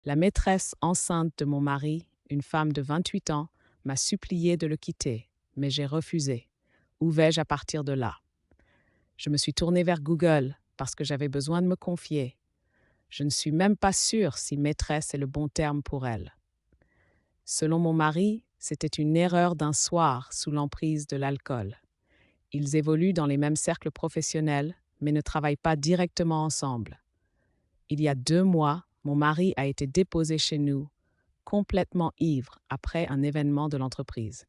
La maîtresse enceinte de mon mari, une femme de 28 ans, m'a supplié de le quitter, mais j'ai refusé. Où vais-je à partir de là? Je me suis tournée vers Google parce que j'avais besoin de me confier. Je ne suis même pas sûre si maîtresse est le bon terme pour elle. Selon mon mari, c'était une erreur d'un soir sous l'emprise de l'alcool. Ils évoluent dans les mêmes cercles professionnels, mais ne travaillent pas directement ensemble. Il y a 2 mois, mon mari a été déposé chez nous, complètement ivre après un événement de l'entreprise.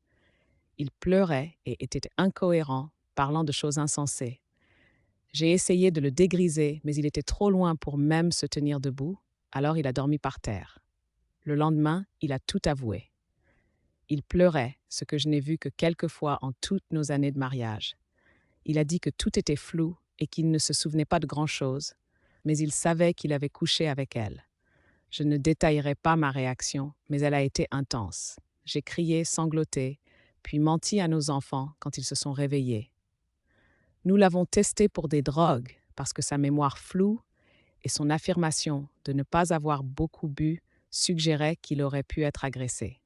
Il pleurait et était incohérent, parlant de choses insensées. J'ai essayé de le dégriser, mais il était trop loin pour même se tenir debout, alors il a dormi par terre. Le lendemain, il a tout avoué. Il pleurait, ce que je n'ai vu que quelques fois en toutes nos années de mariage. Il a dit que tout était flou et qu'il ne se souvenait pas de grand-chose, mais il savait qu'il avait couché avec elle. Je ne détaillerai pas ma réaction, mais elle a été intense. J'ai crié, sangloté, puis menti à nos enfants quand ils se sont réveillés. Nous l'avons testé pour des drogues parce que sa mémoire floue et son affirmation de ne pas avoir beaucoup bu suggérait qu'il aurait pu être agressé.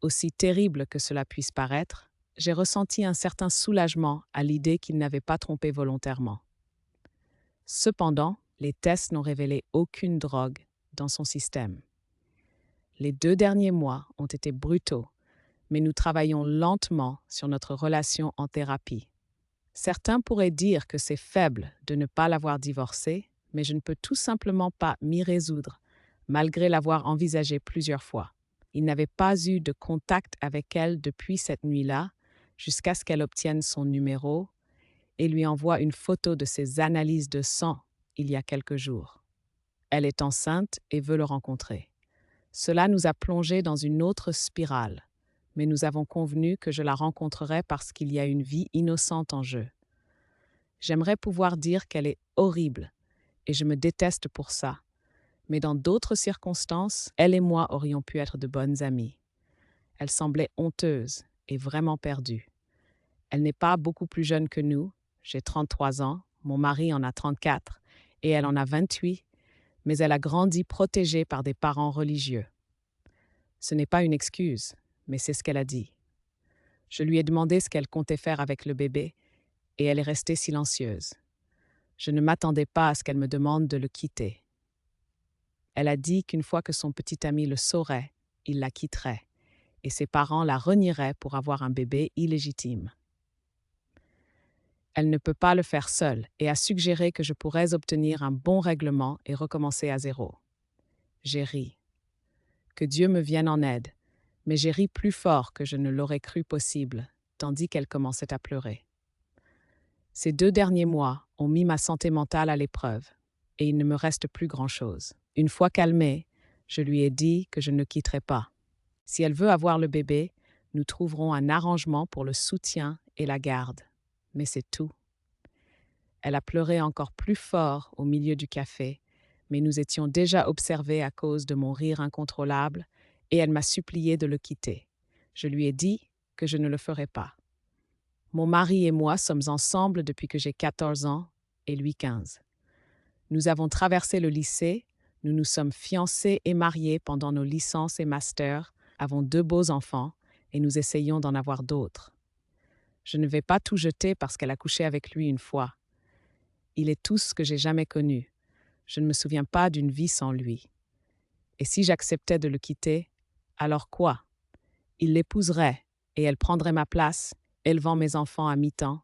Aussi terrible que cela puisse paraître, j'ai ressenti un certain soulagement à l'idée qu'il n'avait pas trompé volontairement. Cependant, les tests n'ont révélé aucune drogue dans son système. Les 2 derniers mois ont été brutaux, mais nous travaillons lentement sur notre relation en thérapie. Certains pourraient dire que c'est faible de ne pas l'avoir divorcé, mais je ne peux tout simplement pas m'y résoudre, malgré l'avoir envisagé plusieurs fois. Il n'avait pas eu de contact avec elle depuis cette nuit-là, jusqu'à ce qu'elle obtienne son numéro et lui envoie une photo de ses analyses de sang il y a quelques jours. Elle est enceinte et veut le rencontrer. Cela nous a plongés dans une autre spirale, mais nous avons convenu que je la rencontrerai parce qu'il y a une vie innocente en jeu. J'aimerais pouvoir dire qu'elle est horrible, et je me déteste pour ça, mais dans d'autres circonstances, elle et moi aurions pu être de bonnes amies. Elle semblait honteuse et vraiment perdue. Elle n'est pas beaucoup plus jeune que nous, j'ai 33 ans, mon mari en a 34, et elle en a 28, mais elle a grandi protégée par des parents religieux. Ce n'est pas une excuse, mais c'est ce qu'elle a dit. Je lui ai demandé ce qu'elle comptait faire avec le bébé, et elle est restée silencieuse. Je ne m'attendais pas à ce qu'elle me demande de le quitter. Elle a dit qu'une fois que son petit ami le saurait, il la quitterait, et ses parents la renieraient pour avoir un bébé illégitime. Elle ne peut pas le faire seule et a suggéré que je pourrais obtenir un bon règlement et recommencer à zéro. J'ai ri. Que Dieu me vienne en aide, mais j'ai ri plus fort que je ne l'aurais cru possible, tandis qu'elle commençait à pleurer. Ces 2 derniers mois ont mis ma santé mentale à l'épreuve, et il ne me reste plus grand-chose. Une fois calmée, je lui ai dit que je ne quitterai pas. Si elle veut avoir le bébé, nous trouverons un arrangement pour le soutien et la garde. Mais c'est tout. Elle a pleuré encore plus fort au milieu du café, mais nous étions déjà observés à cause de mon rire incontrôlable, et elle m'a supplié de le quitter. Je lui ai dit que je ne le ferais pas. Mon mari et moi sommes ensemble depuis que j'ai 14 ans et lui 15. Nous avons traversé le lycée, nous nous sommes fiancés et mariés pendant nos licences et masters, avons 2 beaux enfants et nous essayons d'en avoir d'autres. Je ne vais pas tout jeter parce qu'elle a couché avec lui une fois. Il est tout ce que j'ai jamais connu. Je ne me souviens pas d'une vie sans lui. Et si j'acceptais de le quitter, alors quoi? Il l'épouserait et elle prendrait ma place, élevant mes enfants à mi-temps.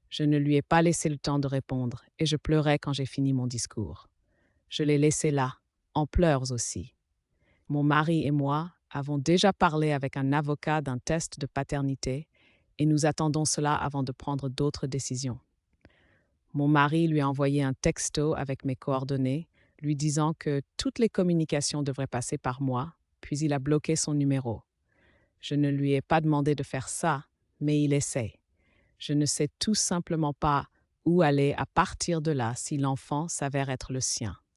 Je ne lui ai pas laissé le temps de répondre et je pleurais quand j'ai fini mon discours. Je l'ai laissé là, en pleurs aussi. Mon mari et moi avons déjà parlé avec un avocat d'un test de paternité et nous attendons cela avant de prendre d'autres décisions. Mon mari lui a envoyé un texto avec mes coordonnées, lui disant que toutes les communications devraient passer par moi, puis il a bloqué son numéro. Je ne lui ai pas demandé de faire ça, mais il essaie. Je ne sais tout simplement pas où aller à partir de là si l'enfant s'avère être le sien.